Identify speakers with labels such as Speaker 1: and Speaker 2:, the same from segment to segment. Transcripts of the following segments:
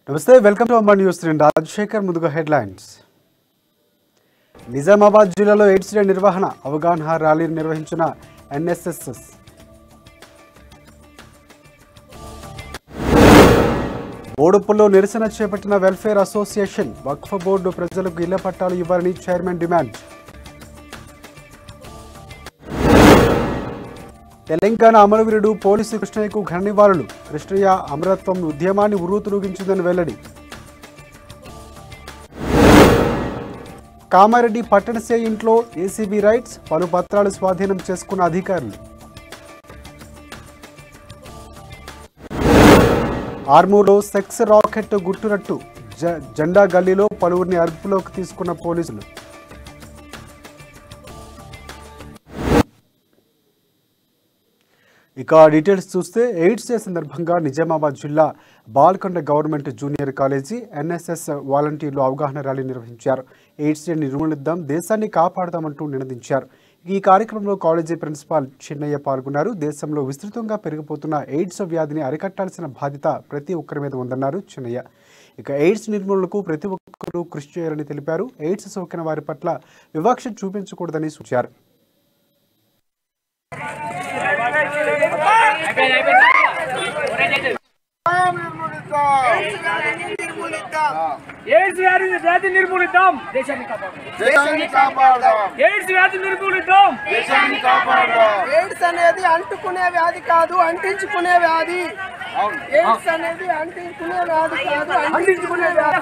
Speaker 1: నమస్తే welcome to అమ్మా news. నేను రాజశేఖర్. ముందుగా హెడ్లైన్స్. నిజామాబాద్ జిల్లాలో ఎయిడ్స్ డే నిర్వహణ అవగాహన ర్యాలీ నిర్వహించిన ఎన్ఎస్ఎస్. బోడుప్పల్లో నిరసన చేపట్టిన వెల్ఫేర్ అసోసియేషన్. వక్ఫ్ బోర్డు ప్రజలకు ఇళ్ల పట్టాలు ఇవ్వాలని చైర్మన్ డిమాండ్. తెలంగాణ అమరవీరుడు పోలీసు కృష్ణయ్యకు ఘన నివాళులు. కృష్ణయ్య అమరత్వం ఉద్యమాన్ని ఉర్రూతలూగించిందని వెల్లడి. కామారెడ్డి పట్టణసే ఇంట్లో ఏసీబీ రైడ్స్. పలు పత్రాలు స్వాధీనం చేసుకున్న అధికారులు. ఆర్మూర్లో సెక్స్ రాకెట్ గుట్టురట్టు. జెండా గల్లీలో పలువురిని అదుపులోకి తీసుకున్న పోలీసులు. ఇక డీటెయిల్స్ చూస్తే ఎయిడ్స్ డే సందర్భంగా నిజామాబాద్ జిల్లా Balkonda government junior college NSS వాలంటీర్లు అవగాహన ర్యాలీ నిర్వహించారు. ఎయిడ్స్ డే నిర్మూలిద్దాం, దేశాన్ని కాపాడదామంటూ నినదించారు. ఈ కార్యక్రమంలో కాలేజీ ప్రిన్సిపాల్ చిన్నయ్య పాల్గొన్నారు. దేశంలో విస్తృతంగా పెరిగిపోతున్న ఎయిడ్స్ వ్యాధిని అరికట్టాల్సిన బాధ్యత ప్రతి ఒక్కరి మీద ఉందన్నారు చిన్నయ్య. ఇక ఎయిడ్స్ నిర్మూలనకు ప్రతి ఒక్కరూ కృషి చేయాలని తెలిపారు. ఎయిడ్స్ సోకిన వారి పట్ల వివక్ష చూపించకూడదని సూచించారు.
Speaker 2: ఎయిడ్స్ వ్యాధి నిర్మూలిద్దాం, దేశాన్ని కాపాడుదాం. ఎయిడ్స్ వ్యాధి నిర్మూలిద్దాం, దేశాన్ని కాపాడుదాం.
Speaker 3: ఎయిడ్స్ అనేది అంటుకునే వ్యాధి కాదు, అంటించుకునే వ్యాధి. ఎయిడ్స్ అనేది అంటించుకునే వ్యాధి కాదు, అంటించుకునే వ్యాధి.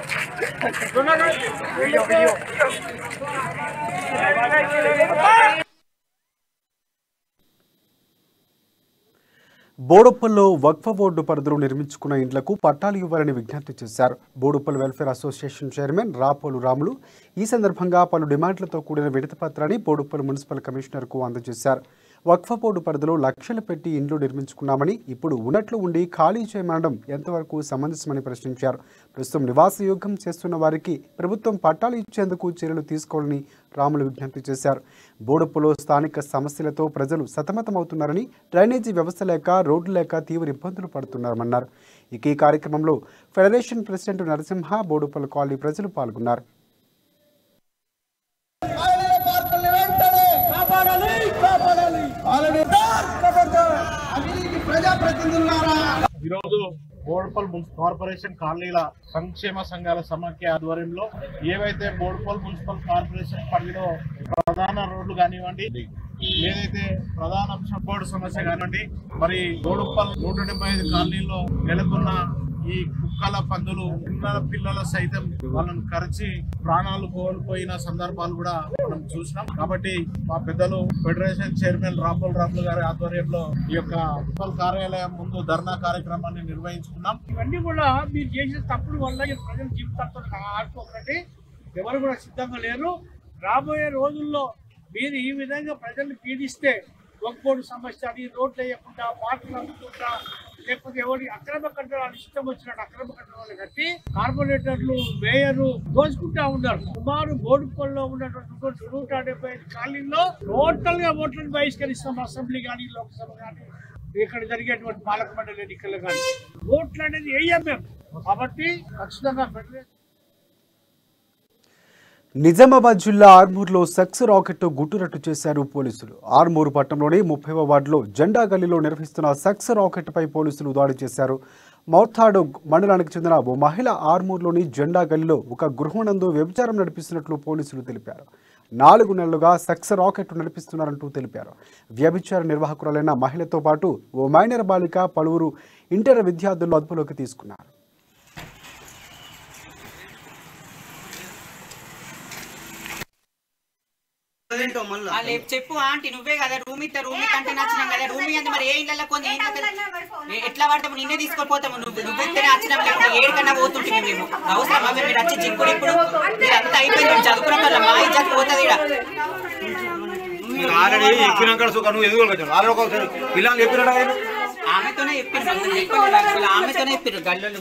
Speaker 1: బోడుప్పల్లో వక్ఫ్ బోర్డు పరిధిలో నిర్మించుకున్న ఇండ్లకు పట్టాలు ఇవ్వాలని విజ్ఞప్తి చేశారు. Boduppal welfare association chairman Rapolu Ramulu ఈ సందర్భంగా పలు డిమాండ్లతో కూడిన విడతి పత్రాన్ని బోడుప్పల్ మున్సిపల్ కమిషనర్కు అందజేశారు. వక్ఫ్ బోర్డు పరిధిలో లక్షలు పెట్టి ఇండ్లు నిర్మించుకున్నామని ఇప్పుడు ఉన్నట్లు ఉండి ఖాళీ చేయమనడం ఎంతవరకు సమంజసమని ప్రశ్నించారు. ప్రస్తుతం నివాసయోగ్యం చేస్తున్న వారికి ప్రభుత్వం పట్టాలు ఇచ్చేందుకు చర్యలు తీసుకోవాలని రాములు విజ్ఞప్తి చేశారు. బోడుప్పలో స్థానిక సమస్యలతో ప్రజలు సతమతమవుతున్నారని, డ్రైనేజీ వ్యవస్థ లేక, రోడ్లు లేక తీవ్ర ఇబ్బందులు పడుతున్నారన్నారు. ఇక ఈ కార్యక్రమంలో federation president Narasimha, Boduppal colony ప్రజలు పాల్గొన్నారు.
Speaker 4: ఈరోజు బోడుప్పల్ మున్సిపల్ కార్పొరేషన్ కాలనీల సంక్షేమ సంఘాల సమాఖ్య ఆధ్వర్యంలో ఏవైతే బోడుప్పల్ మున్సిపల్ కార్పొరేషన్ పరిధిలో ప్రధాన రోడ్లు కానివ్వండి, ఏదైతే ప్రధాన అంశం బోర్డు సమస్య కానివ్వండి, మరి బోడుప్పల్ 175 కాలనీల్లో నెలకొన్న ఈ కుక్కల, పందులు, పిల్లల సైతం వాళ్ళను కరిచి ప్రాణాలు కోల్పోయిన సందర్భాలు కూడా మనం చూసినాం. కాబట్టి మా పెద్దలు ఫెడరేషన్ చైర్మన్ రాపోల్ రాములు గారి ఆధ్వర్యంలో ఈ యొక్క మున్సిపల్ కార్యాలయం ముందు ధర్నా కార్యక్రమాన్ని నిర్వహించుకున్నాం.
Speaker 2: ఇవన్నీ కూడా మీరు చేసిన తప్పుడు వల్ల ప్రజల జీవితాలతో ఆడుకోకండి. ఎవరు కూడా సిద్ధంగా లేరు. రాబోయే రోజుల్లో మీరు ఈ విధంగా ప్రజల్ని పీడిస్తే వక్ఫ్ బోర్డు సమస్య అని రోడ్లు వేయకుండా, పార్కులు అమ్ముకుంటా, లేకపోతే ఎవరి అక్రమ కట్టడాలు ఇష్టం వచ్చినట్టు అక్రమ కట్టడాలు కట్టి కార్పొరేటర్లు, మేయర్లు దోచుకుంటా ఉన్నారు. సుమారు బోడుప్పల్లో ఉన్నటువంటి 175 కాలనీల్లో టోటల్ గా ఓట్లను బహిష్కరిస్తాం. అసెంబ్లీ కానీ, లోక్సభ కానీ, ఇక్కడ జరిగేటువంటి పాలక మండలి ఎన్నికలు కానీ ఓట్లు అనేది వేయం మేము. కాబట్టి ఖచ్చితంగా ఫెడరేషన్.
Speaker 1: నిజామాబాద్ జిల్లా ఆర్మూర్లో సెక్స్ రాకెట్ గుట్టురట్టు చేశారు పోలీసులు. ఆర్మూరు పట్టణంలోని 30వ వార్డులో జెండా గల్లీలో నిర్వహిస్తున్న సెక్స్ రాకెట్పై పోలీసులు దాడి చేశారు. మౌర్తాడు మండలానికి చెందిన ఓ మహిళ ఆర్మూర్లోని జెండా గల్లీలో ఒక గృహనందు వ్యభిచారం నడిపిస్తున్నట్లు పోలీసులు తెలిపారు. 4 నెలలుగా సెక్స్ రాకెట్ నడిపిస్తున్నారంటూ తెలిపారు. వ్యభిచార నిర్వాహకురాలైన మహిళతో పాటు ఓ మైనర్ బాలిక, పలువురు ఇంటర్ విద్యార్థులు అదుపులోకి తీసుకున్నారు.
Speaker 5: చెప్పు ఆంటీ, నువ్వే కదా రూమ్ అంటే నచ్చినాం కదా. రూమ్ అంటే మరి ఏ ఇళ్ళలో కొన్ని ఎట్లా పడతాము, నిన్నే తీసుకొని నువ్వెత్తనే వచ్చినాం. లేకపోతే ఏడుకన్నా పోతుంటే మేము అవసరమా? మీరు వచ్చి చిక్కుడు ఇప్పుడు మీరంతా అయిపోయింది. చదువుకున్న వల్ల మా ఇజ్జత్ పోతుంది. ఆమెతోనే చెప్పారు, ఆమెతోనే చెప్పారు గల్లు.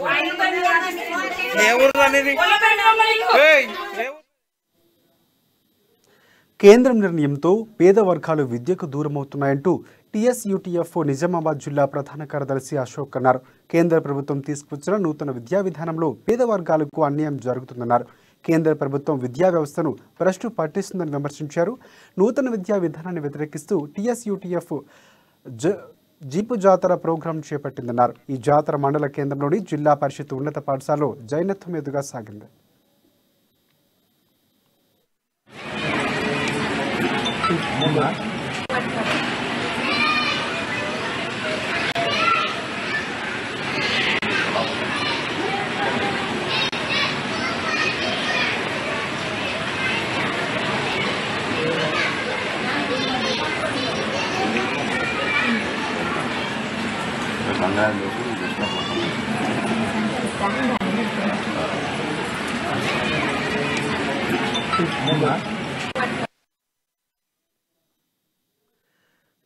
Speaker 1: కేంద్రం నిర్ణయంతో పేద వర్గాలు విద్యకు దూరమవుతున్నాయంటూ టీఎస్యూటీఎఫ్ నిజామాబాద్ జిల్లా ప్రధాన కార్యదర్శి అశోక్ అన్నారు. కేంద్ర ప్రభుత్వం తీసుకొచ్చిన నూతన విద్యా విధానంలో పేద వర్గాలకు అన్యాయం జరుగుతుందన్నారు. కేంద్ర ప్రభుత్వం విద్యా వ్యవస్థను భ్రష్టు పట్టిస్తుందని విమర్శించారు. నూతన విద్యా విధానాన్ని వ్యతిరేకిస్తూ టీఎస్యూటీఎఫ్ జీపు జాతర ప్రోగ్రాం చేపట్టిందన్నారు. ఈ జాతర మండల కేంద్రంలోని జిల్లా పరిషత్ ఉన్నత పాఠశాలలో జైనత్వం ఎదుగా సాగింది.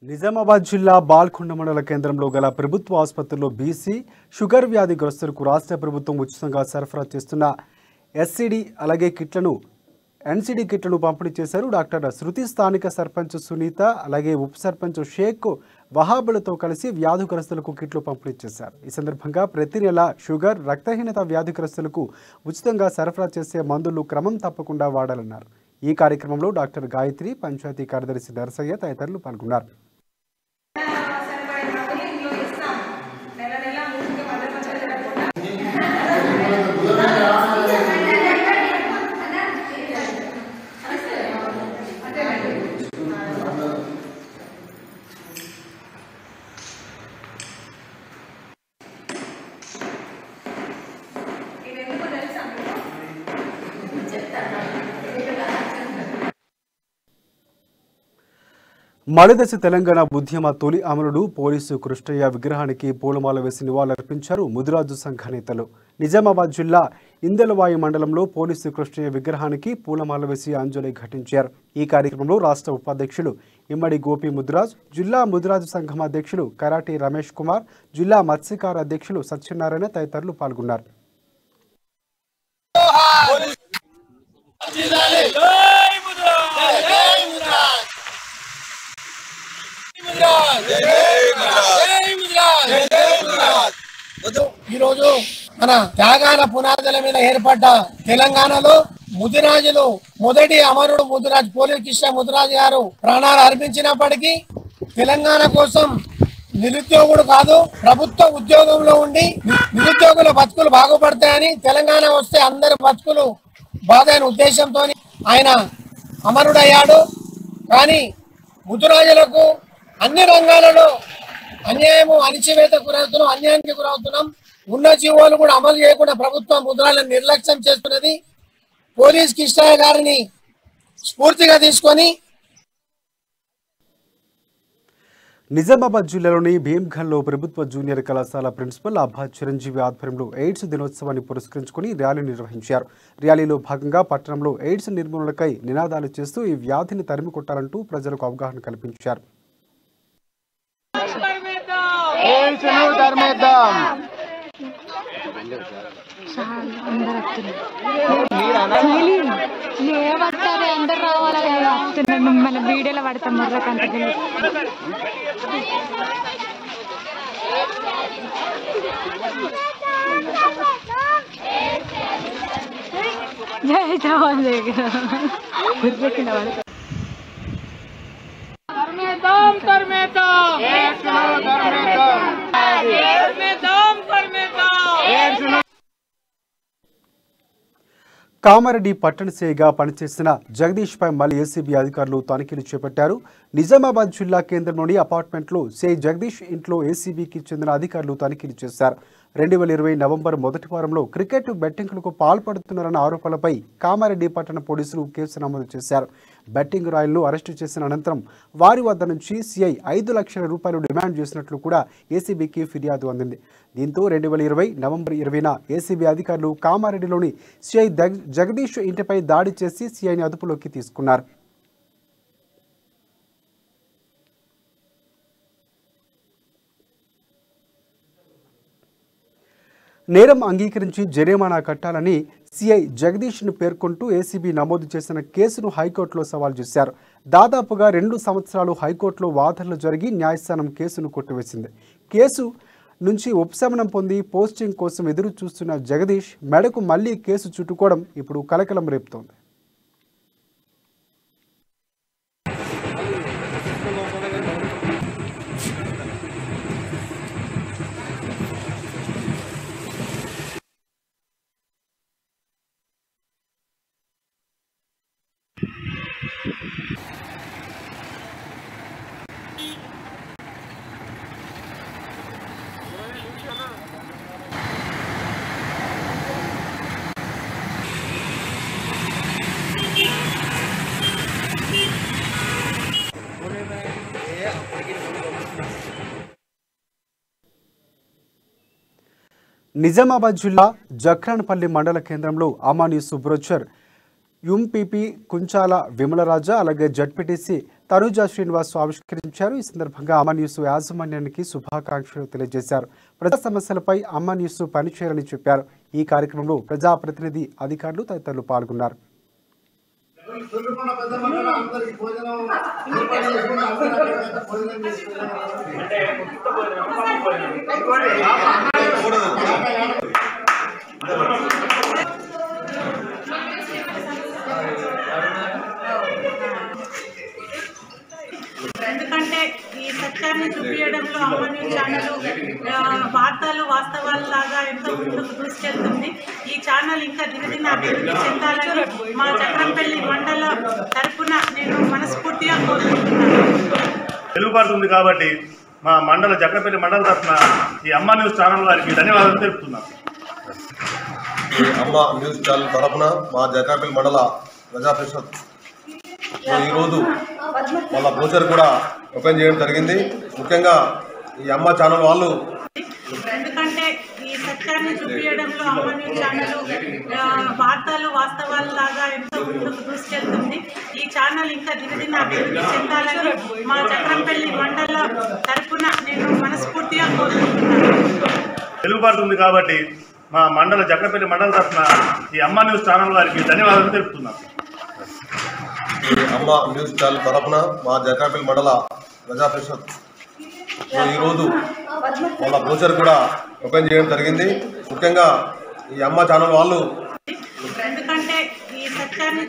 Speaker 1: నిజామాబాద్ జిల్లా బాల్కొండ మండల కేంద్రంలో గల ప్రభుత్వ ఆసుపత్రిలో బీసీ షుగర్ వ్యాధిగ్రస్తులకు రాష్ట్ర ప్రభుత్వం ఉచితంగా సరఫరా చేస్తున్న ఎస్సీడీ అలాగే ఎన్సీడీ కిట్లను పంపిణీ చేశారు. డాక్టర్ శృతి స్థానిక సర్పంచ్ సునీత అలాగే ఉప సర్పంచ్ షేక్ వహాబులతో కలిసి వ్యాధిగ్రస్తులకు కిట్లు పంపిణీ చేశారు. ఈ సందర్భంగా ప్రతి నెల షుగర్ రక్తహీనత వ్యాధిగ్రస్తులకు ఉచితంగా సరఫరా చేసే మందులు క్రమం తప్పకుండా వాడాలన్నారు. ఈ కార్యక్రమంలో డాక్టర్ గాయత్రి, పంచాయతీ కార్యదర్శి నరసయ్య తదితరులు పాల్గొన్నారు. మలిదశ తెలంగాణ ఉద్యమ తొలి అమరుడు పోలీసు కృష్ణయ్య విగ్రహానికి పూలమాల వేసి నివాళులర్పించారు ముదిరాజు సంఘ నేతలు. నిజామాబాద్ జిల్లా ఇందలవాయి మండలంలో పోలీసు కృష్ణయ్య విగ్రహానికి పూలమాల వేసి అంజలి ఘటించారు. ఈ కార్యక్రమంలో రాష్ట్ర ఉపాధ్యక్షులు ఇమ్మడి గోపి ముదిరాజ్, జిల్లా ముదిరాజు సంఘం అధ్యక్షులు కరాటి రమేష్ కుమార్, జిల్లా మత్స్యకార అధ్యక్షులు సత్యనారాయణ తదితరులు పాల్గొన్నారు.
Speaker 6: ఈరోజు మన త్యాగాల పునాదుల మీద ఏర్పడ్డ తెలంగాణలో ముదిరాజులు మొదటి అమరుడు ముదిరాజు పోలీస్ కృష్ణ ముదిరాజు గారు ప్రాణాలు అర్పించినప్పటికీ తెలంగాణ కోసం నిరుద్యోగుడు కాదు, ప్రభుత్వ ఉద్యోగంలో ఉండి నిరుద్యోగుల బతుకులు బాగుపడతాయని, తెలంగాణ వస్తే అందరి బతుకులు బాధైన ఉద్దేశంతో ఆయన అమరుడయ్యాడు. కానీ ముదిరాజులకు అన్ని రంగాలలో అన్యాయము, అణిచివేత గురవుతున్నాం, అన్యాయానికి గురవుతున్నాం. ఉన్న జీవోలు కూడా అమలు చేయకుండా ప్రభుత్వం ముద్రాలను నిర్లక్ష్యం చేస్తున్నది. పోలీస్ కృష్ణయ్య గారిని స్ఫూర్తిగా తీసుకొని
Speaker 1: నిజామాబాద్ జిల్లాలోని భీమ్గల్లో ప్రభుత్వ జూనియర్ కళాశాల ప్రిన్సిపల్ అబ్బా చిరంజీవి ఆధ్వర్యంలో ఎయిడ్స్ దినోత్సవాన్ని పురస్కరించుకుని ర్యాలీ నిర్వహించారు. ర్యాలీలో భాగంగా పట్టణంలో ఎయిడ్స్ నిర్మూలనకై నినాదాలు చేస్తూ ఈ వ్యాధిని తరిమి కొట్టాలంటూ ప్రజలకు అవగాహన కల్పించారు.
Speaker 7: లేవట్టారు అందరు రావాలి కదా, వస్తున్నాను మన వీడియోలో పడతాం మర్రకంట. జై జవాన్ దగ్గర
Speaker 1: కామారెడ్డి పట్టణ సిఐగా పనిచేసిన జగదీష్ పై మళ్లీ ఏసీబీ అధికారులు తనిఖీలు చేపట్టారు. నిజామాబాద్ జిల్లా కేంద్రంలోని అపార్ట్మెంట్లో సిఐ జగదీష్ ఇంట్లో ఏసీబీకి చెందిన అధికారులు తనిఖీలు చేశారు. 2020 నవంబర్ మొదటి వారంలో క్రికెట్ బెట్టింగ్లకు పాల్పడుతున్నారన్న ఆరోపణలపై కామారెడ్డి పట్టణ పోలీసులు కేసు నమోదు చేశారు. బెట్టింగ్ రాయలను అరెస్టు చేసిన అనంతరం వారి వద్ద నుంచి సిఐ 5 లక్షల రూపాయలు డిమాండ్ చేసినట్లు కూడా ఏసీబీకి ఫిర్యాదు అందింది. దీంతో 2020 నవంబర్ 20న ఏసీబీ అధికారులు కామారెడ్డిలోని సిఐ జగదీష్ ఇంటిపై దాడి చేసి సిఐని అదుపులోకి తీసుకున్నారు. నేరం అంగీకరించి జరిమానా కట్టాలని సిఐ జగదీష్ను పేర్కొంటూ ఏసీబీ నమోదు చేసిన కేసును హైకోర్టులో సవాల్ చేశారు. దాదాపుగా 2 సంవత్సరాలు హైకోర్టులో వాదనలు జరిగి న్యాయస్థానం కేసును కొట్టివేసింది. కేసు నుంచి ఉపశమనం పొంది పోస్టింగ్ కోసం ఎదురు చూస్తున్న జగదీష్ మెడకు మళ్లీ కేసు చుట్టుకోవడం ఇప్పుడు కలకలం రేపుతోంది. నిజామాబాద్ జిల్లా జక్రాన్పల్లి మండల కేంద్రంలో అమాన్యూస్ బ్రోచర్ యుంపీపీ కుంచాల విమలరాజా అలాగే జడ్పీటీసీ తనుజా శ్రీనివాస్ ఆవిష్కరించారు. ఈ సందర్భంగా అమాన్యూస్ యాజమాన్యానికి శుభాకాంక్షలు తెలియజేశారు. ప్రజా సమస్యలపై అమాన్యూస్ పనిచేయాలని చెప్పారు. ఈ కార్యక్రమంలో ప్రజాప్రతినిధి అధికారులు తదితరులు పాల్గొన్నారు.
Speaker 8: ఎందుకంటే ఈ సత్యాన్ని చూపించడంలో అమ్మని ఛానల్ వార్తలు వాస్తవాలు లాగా ఎంతో ముందుకు దూసుకెళ్తుంది. ఈ ఛానల్ ఇంకా దినదిన అభివృద్ధి చెందాలని మా చక్రంపల్లి మండల తరఫున నేను మనస్ఫూర్తిగా కోరుకుంటున్నాను.
Speaker 9: తెలుగుపడుతుంది కాబట్టి మా మండల చక్రపల్లి మండల తరఫున ఈ అమ్మ న్యూస్ ఛానల్ వారికి ధన్యవాదాలు తెలుపుతున్నాను.
Speaker 10: అమ్మ న్యూస్ ఛానల్ తరఫున మా జక్రపల్లి మండల ప్రజా పరిషత్ ఈరోజు వాళ్ళ బ్రోచర్ కూడా ఓపెన్ చేయడం జరిగింది. ముఖ్యంగా ఈ అమ్మ ఛానల్ వాళ్ళు
Speaker 8: ఎందుకంటే ఈ సత్యాన్ని చూపించడంలో అమ్మని ఛానల్ వార్తలు వాస్తవాలు లాగా ఎంతో ముందుకు దూసుకెళ్తుంది. ఈ ఛానల్ ఇంకా దినదిన అభివృద్ధి చెందాలని మా చక్రంపల్లి మండల తరఫున నేను మనస్ఫూర్తిగా కోరుకుంటున్నాను.
Speaker 9: తెలుగుపడుతుంది కాబట్టి మా మండల చక్రపల్లి మండల తరఫున ఈ అమ్మ న్యూస్ ఛానల్ వారికి ధన్యవాదాలు తెలుపుతున్నాను.
Speaker 10: అమ్మ న్యూస్ ఛానల్ తరఫున మా జక్రపల్లి మండల ప్రజా పరిషత్ ఈరోజు వాళ్ళ బ్రోచర్ కూడా ఓపెన్ చేయడం జరిగింది. ముఖ్యంగా ఈ అమ్మ ఛానల్ వాళ్ళు
Speaker 8: ఎందుకంటే ఈ సత్యాన్ని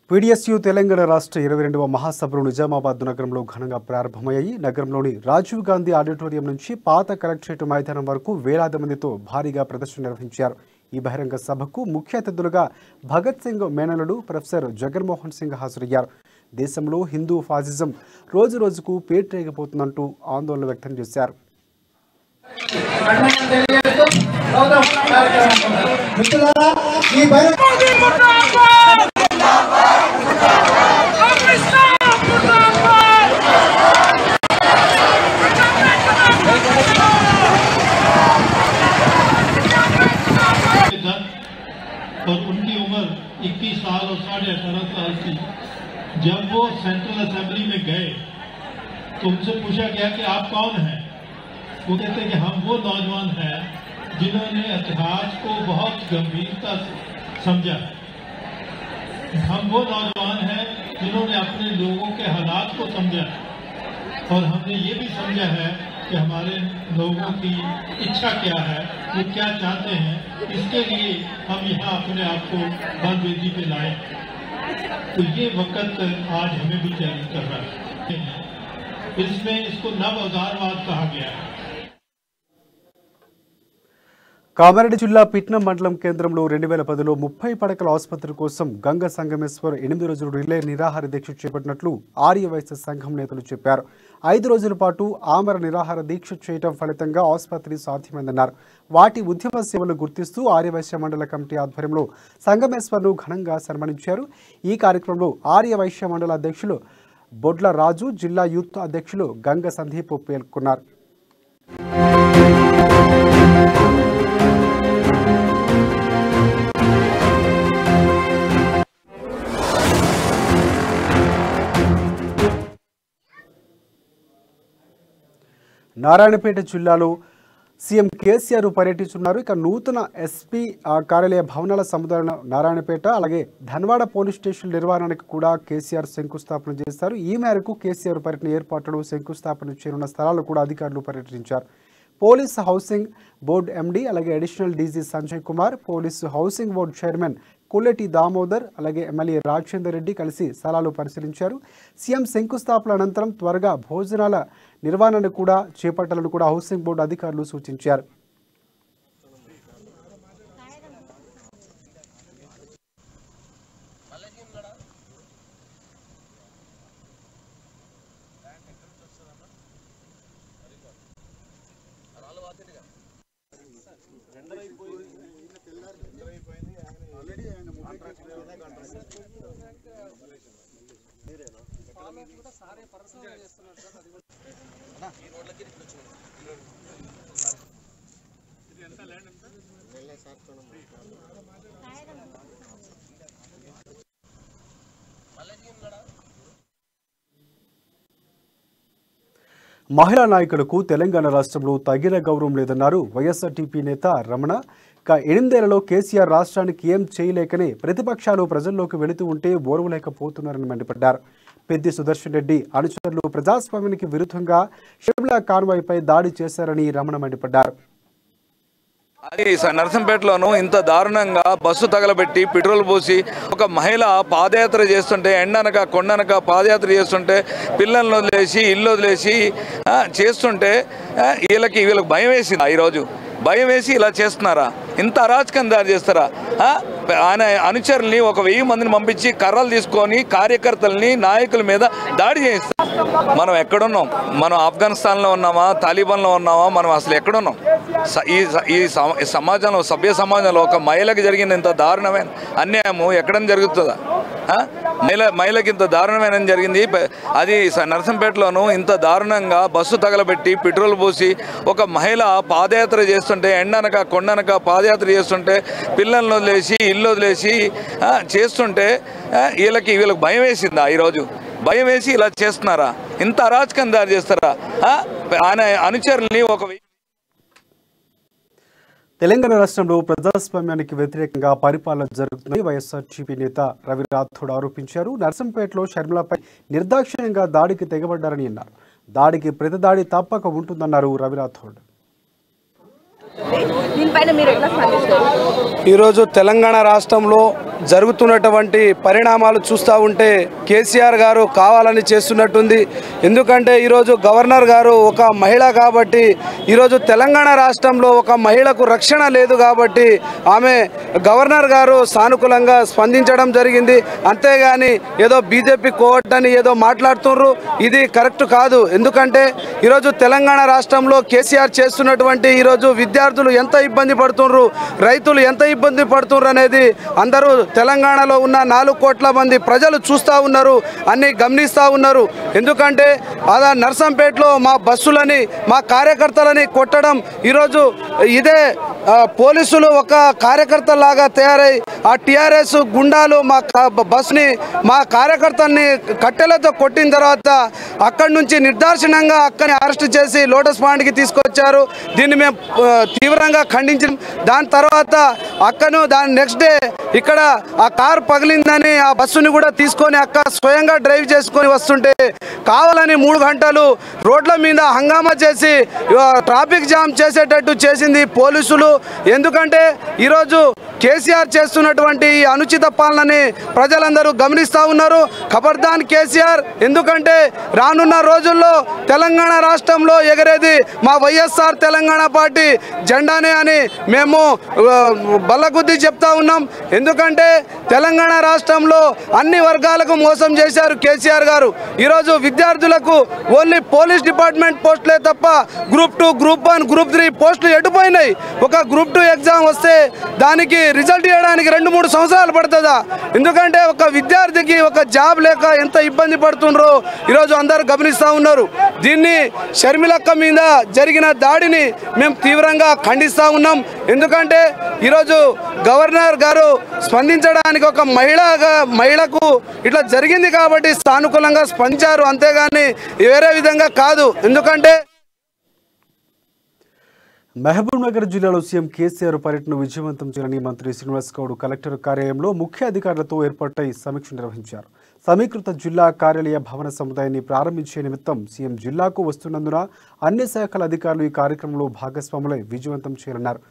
Speaker 1: పీడీఎస్యూ తెలంగాణ రాష్ట్ర 22వ మహాసభలు నిజామాబాద్ నగరంలో ఘనంగా ప్రారంభమయ్యాయి. నగరంలోని రాజీవ్ గాంధీ ఆడిటోరియం నుంచి పాత కలెక్టరేట్ మైదానం వరకు వేలాది మందితో భారీగా ప్రదర్శన నిర్వహించారు. ఈ బహిరంగ సభకు ముఖ్య అతిథులుగా భగత్ సింగ్ మేనలుడు ప్రొఫెసర్ జగన్మోహన్ సింగ్ హాజరయ్యారు. దేశంలో హిందూ ఫాసిజం రోజురోజుకు పేటరేగిపోతుందంటూ ఆందోళన వ్యక్తం చేశారు.
Speaker 11: और उनकी उम्र 21 साल और 18.5 साल थी। जब वो सेंट्रल असेंबली में गए तो उनसे पूछा गया कि आप कौन हैं? वो कहते हैं कि हम वो नौजवान हैं जिन्होंने इतिहास को बहुत गंभीरता से समझा। हम वो नौजवान हैं जिन्होंने अपने लोगों के हालात को समझा और हमने ये भी समझा है कि हमारे लोगों की इच्छा क्या है, वो क्या चाहते हैं, इसके लिए हम यहाँ अपने आप को बलवेदी पे लाए। तो ये वक्त आज हमें भी चैलेंज कर रहा है। इसमें इसको नव अवतारवाद कहा गया है।
Speaker 1: కామారెడ్డి జిల్లా పిట్నం మండలం కేంద్రంలో 2010లో 30 పడకల ఆసుపత్రి కోసం గంగ సంగమేశ్వర్ 8 రోజులు రిలే నిరాహార దీక్ష చేపట్టినట్లు ఆర్యవైశ్య సంఘం నేతలు చెప్పారు. 5 రోజుల పాటు ఆమర నిరాహార దీక్ష చేయడం ఫలితంగా ఆసుపత్రి సాధ్యమైందన్నారు. వాటి ఉద్యమ సేవలు గుర్తిస్తూ ఆర్యవైశ్య మండల కమిటీ ఆధ్వర్యంలో సంగమేశ్వర్ను ఘనంగా సన్మానించారు. ఈ కార్యక్రమంలో ఆర్యవైశ్య మండల అధ్యక్షులు బొడ్ల రాజు, జిల్లా యూత్ అధ్యక్షులు గంగ సందీప్ పేర్కొన్నారు. నారాయణపేట జిల్లాలో సీఎం కేసీఆర్ పర్యటిస్తున్నారు. ఇక నూతన ఎస్పీ కార్యాలయ భవనాల సముదాయ నారాయణపేట అలాగే ధన్వాడ పోలీస్ స్టేషన్ నిర్మాణానికి కూడా కేసీఆర్ శంకుస్థాపన చేస్తారు. ఈ మేరకు కేసీఆర్ పర్యటన ఏర్పాట్లు శంకుస్థాపన చేరున్న స్థలాలు కూడా అధికారులు పర్యటించారు. పోలీస్ హౌసింగ్ బోర్డు ఎండీ అలాగే additional DG Sanjay Kumar, police housing board chairman Kolleti Damodar అలాగే ఎమ్మెల్యే రాజేందర్ రెడ్డి కలిసి స్థలాలు పరిశీలించారు. సీఎం శంకుస్థాపన అనంతరం త్వరగా భోజనాల నిర్వహణను కూడా చేపట్టాలని కూడా హౌసింగ్ బోర్డు అధికారులు సూచించారు. మహిళా నాయకులకు తెలంగాణ రాష్ట్రంలో తగిన గౌరవం లేదన్నారు వైఎస్ఆర్టీపీ నేత రమణ. 8 ఏళ్లలో కేసీఆర్ రాష్ట్రానికి ఏం చేయలేకనే ప్రతిపక్షాలు ప్రజల్లోకి వెళుతూ ఉంటే ఓర్వలేకపోతున్నారని మండిపడ్డారు. పెద్ది సుదర్శన్ రెడ్డి అనుచరులు ప్రజాస్వామ్యానికి విరుద్ధంగా షర్మిలా కాన్వాయ్పై దాడి చేశారని రమణ మండిపడ్డారు.
Speaker 12: అది నర్సంపేటలోనూ ఇంత దారుణంగా బస్సు తగలబెట్టి పెట్రోల్ పోసి ఒక మహిళ పాదయాత్ర చేస్తుంటే ఎండనక కొండనక పాదయాత్ర చేస్తుంటే పిల్లలను వదిలేసి ఇల్లు వదిలేసి చేస్తుంటే వీళ్ళకి భయం వేసింది. ఈరోజు భయం వేసి ఇలా చేస్తున్నారా? ఇంత అరాచకం దారి చేస్తారా? ఆయన అనుచరుల్ని 1000 మందిని పంపించి కర్రలు తీసుకొని కార్యకర్తల్ని నాయకుల మీద దాడి చేస్తారు. మనం ఎక్కడున్నాం? మనం ఆఫ్ఘనిస్తాన్లో ఉన్నామా, తాలిబాన్లో ఉన్నామా? మనం అసలు ఎక్కడున్నాం? ఈ సమాజంలో, సభ్య సమాజంలో ఒక మహిళకి జరిగిన ఇంత దారుణమైన అన్యాయము ఎక్కడైనా జరుగుతుందా? మహిళకి ఇంత దారుణమైన జరిగింది. అది నర్సంపేటలోనూ ఇంత దారుణంగా బస్సు తగలబెట్టి పెట్రోల్ పోసి ఒక మహిళ పాదయాత్ర చేస్తుంటే ఎండనక కొండనక పాదయాత్ర చేస్తుంటే పిల్లలను వదిలేసి ఇల్లు వదిలేసి చేస్తుంటే వీళ్ళకి భయం వేసిందా? ఈరోజు భయం వేసి ఇలా చేస్తున్నారా? ఇంత అరాచకం దారి చేస్తారా? ఆయన అనుచరుల్ని
Speaker 1: తెలంగాణ రాష్ట్రంలో ప్రజాస్వామ్యానికి వ్యతిరేకంగా పరిపాలన జరుగుతుందని వైఎస్ఆర్టీపీ నేత రవి రాథోడ్ ఆరోపించారు. నర్సంపేటలో షర్మిలపై నిర్దాక్షిణ్యంగా దాడికి తెగబడ్డారని అన్నారు. దాడికి ప్రతిదాడి తప్పక ఉంటుందన్నారు రవి రాథోడ్.
Speaker 13: ఈరోజు తెలంగాణ రాష్ట్రంలో జరుగుతున్నటువంటి పరిణామాలు చూస్తూ ఉంటే కేసీఆర్ గారు కావాలని చేస్తున్నట్టుంది. ఎందుకంటే ఈరోజు గవర్నర్ గారు ఒక మహిళ కాబట్టి ఈరోజు తెలంగాణ రాష్ట్రంలో ఒక మహిళకు రక్షణ లేదు కాబట్టి ఆమె గవర్నర్ గారు సానుకూలంగా స్పందించడం జరిగింది. అంతేగాని ఏదో బీజేపీ కోవట్ అని ఏదో మాట్లాడుతున్నారు, ఇది కరెక్ట్ కాదు. ఎందుకంటే ఈరోజు తెలంగాణ రాష్ట్రంలో కేసీఆర్ చేస్తున్నటువంటి ఈరోజు విద్యార్థులు ఎంత ఇబ్బంది పడుతున్నారు, రైతులు ఎంత ఇబ్బంది పడుతున్నారు అనేది అందరూ తెలంగాణలో ఉన్న 4 కోట్ల మంది ప్రజలు చూస్తూ ఉన్నారు, అన్నీ గమనిస్తూ ఉన్నారు. ఎందుకంటే అలా నర్సంపేటలో మా బస్సులని మా కార్యకర్తలని కొట్టడం, ఈరోజు ఇదే పోలీసులు ఒక కార్యకర్తలాగా తయారై ఆ టీఆర్ఎస్ గుండాలు మా బస్ని మా కార్యకర్తల్ని కట్టెలతో కొట్టిన తర్వాత అక్కడి నుంచి నిర్దాక్షిణ్యంగా అక్కని అరెస్ట్ చేసి లోటస్ పాయింట్కి తీసుకొచ్చారు. దీన్ని మేము తీవ్రంగా ఖండించాం. దాని తర్వాత అక్కను దాని నెక్స్ట్ డే ఇక్కడ ఆ కారు పగిలిందని ఆ బస్సుని కూడా తీసుకొని అక్క స్వయంగా డ్రైవ్ చేసుకొని వస్తుంటే కావాలని 3 గంటలు రోడ్ల మీద హంగామా చేసి ట్రాఫిక్ జామ్ చేసేటట్టు చేసింది పోలీసులు. ఎందుకంటే ఈరోజు కేసీఆర్ చేస్తున్నటువంటి ఈ అనుచిత పాలనని ప్రజలందరూ గమనిస్తూ ఉన్నారు. ఖబర్దాన్ కేసీఆర్, ఎందుకంటే రానున్న రోజుల్లో తెలంగాణ రాష్ట్రంలో ఎగరేది మా వైఎస్ఆర్ తెలంగాణ పార్టీ జెండానే అని మేము బల్లగుద్ది చెప్తా ఉన్నాం. ఎందుకంటే తెలంగాణ రాష్ట్రంలో అన్ని వర్గాలకు మోసం చేశారు కేసీఆర్ గారు. ఈరోజు విద్యార్థులకు ఓన్లీ పోలీస్ డిపార్ట్మెంట్ పోస్టులే తప్ప గ్రూప్ 2, గ్రూప్ 1, గ్రూప్ 3 పోస్టులు ఎడిపోయినాయి. ఒక గ్రూప్ 2 ఎగ్జామ్ వస్తే దానికి రిజల్ట్ ఇవ్వడానికి 2-3 సంవత్సరాలు పడుతుందా? ఎందుకంటే ఒక విద్యార్థికి ఒక జాబ్ లేక ఎంత ఇబ్బంది పడుతున్నారో ఈరోజు అందరూ గమనిస్తూ ఉన్నారు. దీన్ని షర్మిలక్క మీద జరిగిన దాడిని మేము తీవ్రంగా ఖండిస్తూ ఉన్నాం. ఎందుకంటే ఈరోజు గవర్నర్ గారు స్పందించడానికి ఒక మహిళకు ఇట్లా జరిగింది కాబట్టి సానుకూలంగా స్పందించారు, అంతేగాని వేరే విధంగా కాదు. ఎందుకంటే
Speaker 1: మహబూబ్ నగర్ జిల్లాలో సీఎం కేసీఆర్ పర్యటన విజయవంతం చేయాలని మంత్రి శ్రీనివాస్ గౌడ్ కలెక్టర్ కార్యాలయంలో ముఖ్య అధికారులతో ఏర్పాటై సమీక్ష నిర్వహించారు. సమీకృత జిల్లా కార్యాలయ భవన సముదాయాన్ని ప్రారంభించే నిమిత్తం సీఎం జిల్లాకు వస్తున్నందున అన్ని శాఖల అధికారులు ఈ కార్యక్రమంలో భాగస్వాములై విజయవంతం చేయాలన్నారు.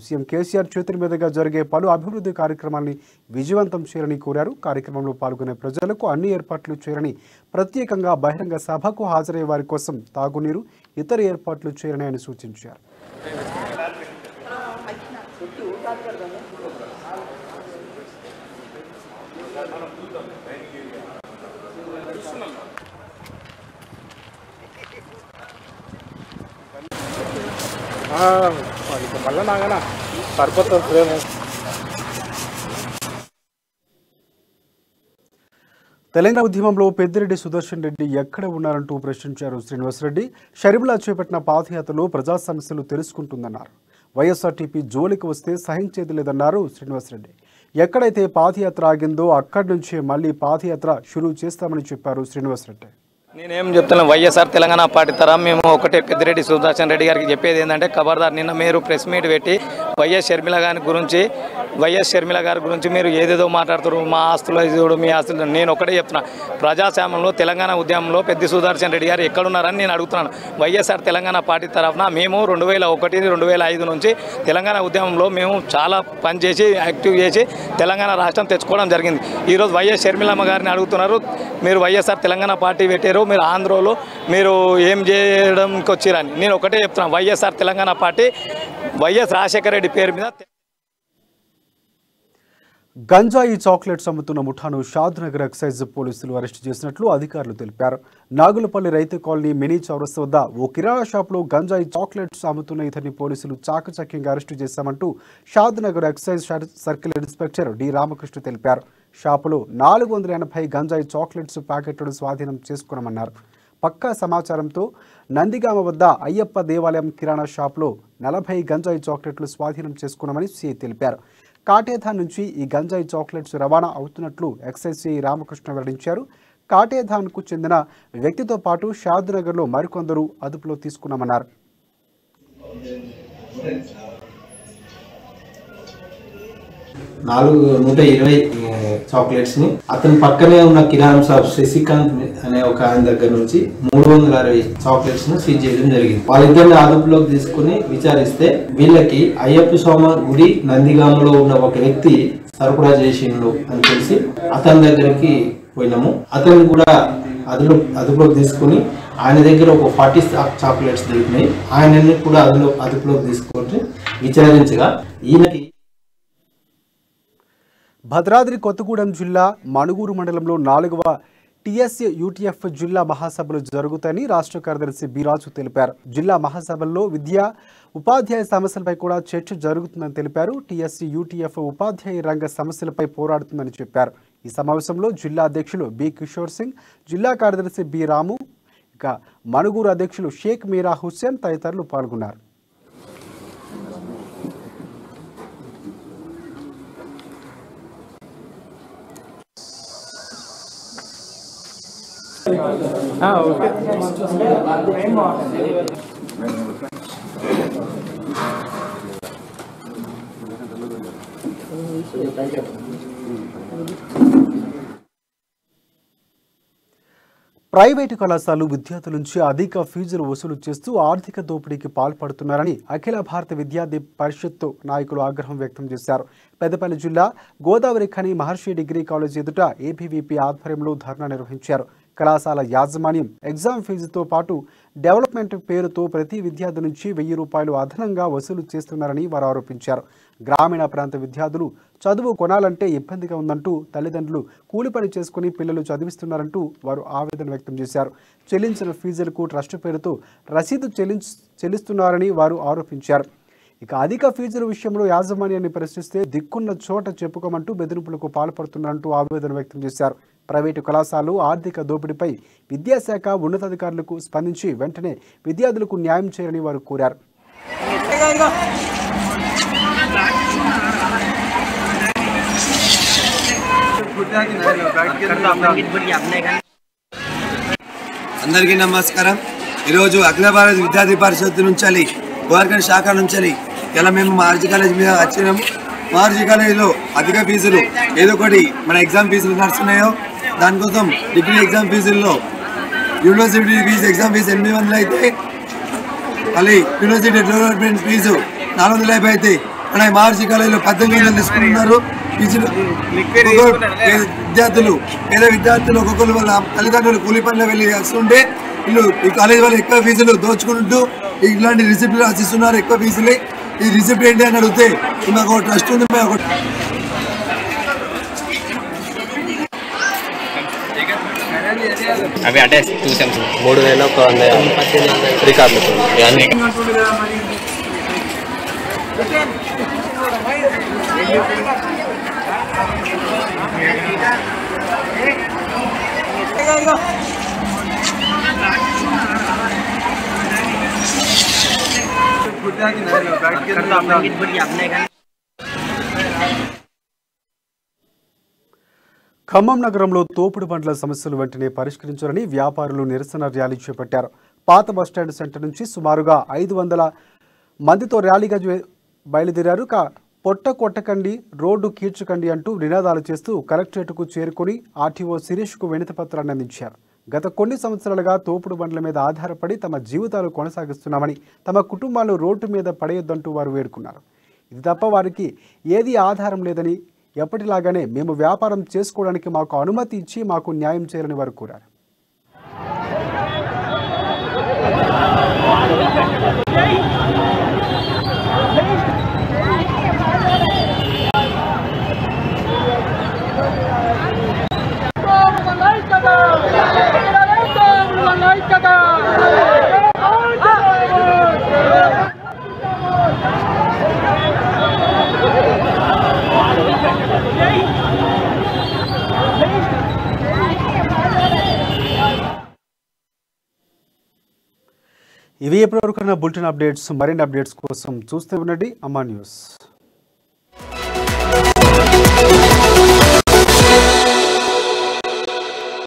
Speaker 1: సీఎం కేసీఆర్ చేతుల మీదుగా జరిగే పలు అభివృద్ధి కార్యక్రమాన్ని విజయవంతం చేయాలని కోరారు. కార్యక్రమంలో పాల్గొనే ప్రజలకు అన్ని ఏర్పాట్లు చేయాలని, ప్రత్యేకంగా బహిరంగ సభకు హాజరయ్యే వారి కోసం తాగునీరు, ఇతర ఏర్పాట్లు చేయాలని ఆయన సూచించారు. తెలంగాణ ఉద్యమంలో పెద్దిరెడ్డి సుదర్శన్ రెడ్డి ఎక్కడ ఉన్నారంటూ ప్రశ్నించారు శ్రీనివాసరెడ్డి. షర్మిల చేపట్టిన పాదయాత్రలో ప్రజా సమస్యలు తెలుసుకుంటుందన్నారు. వైఎస్ఆర్టీపీ జోలికి వస్తే సహించేది లేదన్నారు శ్రీనివాసరెడ్డి. ఎక్కడైతే పాదయాత్ర ఆగిందో అక్కడి నుంచే మళ్లీ పాదయాత్ర షురూ చేస్తామని చెప్పారు శ్రీనివాసరెడ్డి.
Speaker 14: నేనేం చెప్తున్నాను, వైఎస్ఆర్ తెలంగాణ పార్టీ తరం మేము ఒకటే పెద్దిరెడ్డి సుదర్శన్ రెడ్డి గారికి చెప్పేది ఏంటంటే, ఖబర్దార్ నిన్న మీరు ప్రెస్ మీట్ పెట్టి వైఎస్ షర్మిల గారి గురించి మీరు ఏదేదో మాట్లాడుతారు, మా ఆస్తులు చూడు మీ ఆస్తులు. నేను ఒకటే చెప్తున్నా, ప్రజాస్వామ్యంలో తెలంగాణ ఉద్యమంలో పెద్ది సుదర్శన్ రెడ్డి గారు ఎక్కడున్నారని నేను అడుగుతున్నాను. వైఎస్ఆర్ తెలంగాణ పార్టీ తరఫున మేము 2001-2005 నుంచి తెలంగాణ ఉద్యమంలో మేము చాలా పనిచేసి యాక్టివ్ చేసి తెలంగాణ రాష్ట్రం తెచ్చుకోవడం జరిగింది. ఈరోజు వైఎస్ షర్మిలమ్మ గారిని అడుగుతున్నారు, మీరు వైఎస్ఆర్ తెలంగాణ పార్టీ పెట్టారు, మీరు ఆంధ్రలో మీరు ఏం చేయడానికి వచ్చిరని. నేను ఒకటే చెప్తున్నాను, వైఎస్ఆర్ తెలంగాణ పార్టీ వైఎస్ రాజశేఖర రెడ్డి పేరు మీద.
Speaker 1: గంజాయి చాక్లెట్స్ అమ్ముతున్న ముఠాను షాద్నగర్ ఎక్సైజ్ పోలీసులు అరెస్టు చేసినట్లు అధికారులు తెలిపారు. నాగులపల్లి రైతు కాలనీ మినీ చౌరస్తా వద్ద ఓ కిరాణా షాప్లో గంజాయి చాక్లెట్స్ అమ్ముతున్న ఇతన్ని పోలీసులు చాకచక్యంగా అరెస్టు చేశామంటూ Shadnagar excise circle inspector D Ramakrishna తెలిపారు. షాపులో 480 గంజాయి చాక్లెట్స్ ప్యాకెట్లను స్వాధీనం చేసుకున్నామన్నారు. పక్కా సమాచారంతో నందిగామ వద్ద అయ్యప్ప దేవాలయం కిరాణా షాప్లో 40 గంజాయి చాక్లెట్లు స్వాధీనం చేసుకున్నామని సిఐ తెలిపారు. కాటేధాన్ నుంచి ఈ గంజాయి చాక్లెట్స్ రవాణా అవుతున్నట్లు ఎక్సైజ్ సిఐ రామకృష్ణ వెల్లడించారు. కాటేధాన్కు చెందిన వ్యక్తితో పాటు షాద్నగర్లో మరికొందరు అదుపులో తీసుకున్నామన్నారు.
Speaker 15: 120 చాక్లెట్స్ ని అతని పక్కనే ఉన్న కిరాణా షాప్ శశికాంత్ అనే ఒక ఆయన దగ్గర నుంచి 360 చాక్లెట్స్ ను సీజ్ చేయడం జరిగింది. వాళ్ళిద్దరిని అదుపులోకి తీసుకుని విచారిస్తే వీళ్ళకి అయ్యప్ప స్వామి గుడి నందిగామలో ఉన్న ఒక వ్యక్తి సరఫరా చేసిండు అని తెలిసి అతని దగ్గరికి పోయినాము. అతను కూడా అదుపులోకి తీసుకుని ఆయన దగ్గర ఒక 40 చాక్లెట్స్ దొరికినాయి. ఆయనని కూడా అదుపులోకి తీసుకొని విచారించగా ఈయనకి
Speaker 1: భద్రాద్రి కొత్తగూడెం జిల్లా మణుగూరు మండలంలో 4వ టీఎస్ఏ యూటీఎఫ్ జిల్లా మహాసభలు జరుగుతాయని రాష్ట్ర కార్యదర్శి బి రాజు తెలిపారు. జిల్లా మహాసభల్లో విద్యా ఉపాధ్యాయ సమస్యలపై కూడా చర్చ జరుగుతుందని తెలిపారు. టీఎస్సీ యూటీఎఫ్ ఉపాధ్యాయ రంగ సమస్యలపై పోరాడుతుందని చెప్పారు. ఈ సమావేశంలో జిల్లా అధ్యక్షులు బి కిషోర్ సింగ్, జిల్లా కార్యదర్శి బి రాము, ఇక మణుగూరు అధ్యక్షులు షేక్ మీరా హుస్సేన్ తదితరులు పాల్గొన్నారు. ప్రైవేటు కళాశాలలు విద్యార్థుల నుంచి అధిక ఫీజులు వసూలు చేస్తూ ఆర్థిక దోపిడీకి పాల్పడుతున్నారని అఖిల భారత విద్యార్థి పరిషత్తు నాయకులు ఆగ్రహం వ్యక్తం చేశారు. పెద్దపల్లి జిల్లా గోదావరి ఖని మహర్షి డిగ్రీ కాలేజ్ ఎదుట ఏబీవీపీ ఆధ్వర్యంలో ధర్నా నిర్వహించారు. కళాశాల యాజమాన్యం ఎగ్జామ్ ఫీజుతో పాటు డెవలప్మెంట్ పేరుతో ప్రతి విద్యార్థి నుంచి 1000 రూపాయలు అదనంగా వసూలు చేస్తున్నారని వారు ఆరోపించారు. గ్రామీణ ప్రాంత విద్యార్థులు చదువు కొనాలంటే ఇబ్బందిగా ఉందంటూ తల్లిదండ్రులు కూలి పని చేసుకుని పిల్లలు చదివిస్తున్నారంటూ వారు ఆవేదన వ్యక్తం చేశారు. చెల్లించిన ఫీజులకు ట్రస్ట్ పేరుతో రసీదు చెల్లిస్తున్నారని వారు ఆరోపించారు. ఇక అధిక ఫీజుల విషయంలో యాజమాన్యాన్ని ప్రశ్నిస్తే దిక్కున్న చోట చెప్పుకోమంటూ బెదిరింపులకు పాల్పడుతున్నారంటూ ఆవేదన వ్యక్తం చేశారు. ప్రైవేటు కళాశాలలు ఆర్థిక దోపిడీపై విద్యాశాఖ ఉన్నతాధికారులకు స్పందించి వెంటనే విద్యార్థులకు న్యాయం చేయాలని వారు కోరారు.
Speaker 16: అందరికీ నమస్కారం. ఈరోజు అఖిల భారత విద్యార్థి పరిషత్ నుంచి గోవర్కర్ శాఖ నుంచి ఇలా మేము మహర్షి కాలేజ్ మీద వచ్చినాము. మహర్షి కాలేజీలో అధిక ఫీజులు ఏదో ఒకటి మన ఎగ్జామ్ ఫీజులు నడుస్తున్నాయో దానికోసం డిగ్రీ ఎగ్జామ్ ఫీజుల్లో యూనివర్సిటీ ఫీజు ఎగ్జామ్ ఫీజు 800 అయితే మళ్ళీ యూనివర్సిటీ డెవలప్మెంట్ ఫీజు 450 అయితే మన మహర్షి కాలేజీలో 1800 తీసుకుంటున్నారు. ఫీజులు పేద విద్యార్థులు ఒక్కొక్కరు వాళ్ళ తల్లిదండ్రులు కూలి పనులు వెళ్ళి వస్తుంటే వీళ్ళు ఈ కాలేజీ వాళ్ళు ఎక్కువ ఫీజులు దోచుకుంటూ ఇలాంటి రిసిప్ట్లు రాసిస్తున్నారు. ఎక్కువ ఫీజులే ఈ రిసిప్ట్ ఏంటి అని అడిగితే మాకు ఒక ట్రస్ట్ ఉంది, మేము
Speaker 17: అవి అంటే చూసాం 3100 రికార్డులు అన్ని
Speaker 1: ఖమ్మం నగరంలో తోపుడు బండ్ల సమస్యలు వెంటనే పరిష్కరించాలని వ్యాపారులు నిరసన ర్యాలీ చేపట్టారు. పాత బస్టాండ్ సెంటర్ నుంచి సుమారుగా 500 మందితో ర్యాలీగా బయలుదేరారు. పొట్ట కొట్టకండి, రోడ్డు కీడ్చకండి అంటూ నినాదాలు చేస్తూ కలెక్టరేట్కు చేరుకుని ఆర్టీఓ శిరీష్కు వినతి పత్రాన్ని అందించారు. గత కొన్ని సంవత్సరాలుగా తోపుడు బండ్ల మీద ఆధారపడి తమ జీవితాలు కొనసాగిస్తున్నామని, తమ కుటుంబాలు రోడ్డు మీద పడేయొద్దంటూ వారు వేడుకున్నారు. ఇది తప్ప వారికి ఏది ఆధారం లేదని, ఎప్పటిలాగానే మేము వ్యాపారం చేసుకోవడానికి మాకు అనుమతి ఇచ్చి మాకు న్యాయం చేయాలని వారు కోరారు. ఇవి ఎప్పటివరకున్న బులెటిన్ అప్డేట్స్. మరిన్ని అప్డేట్స్ కోసం చూస్తూ ఉండండి అమ్మా న్యూస్.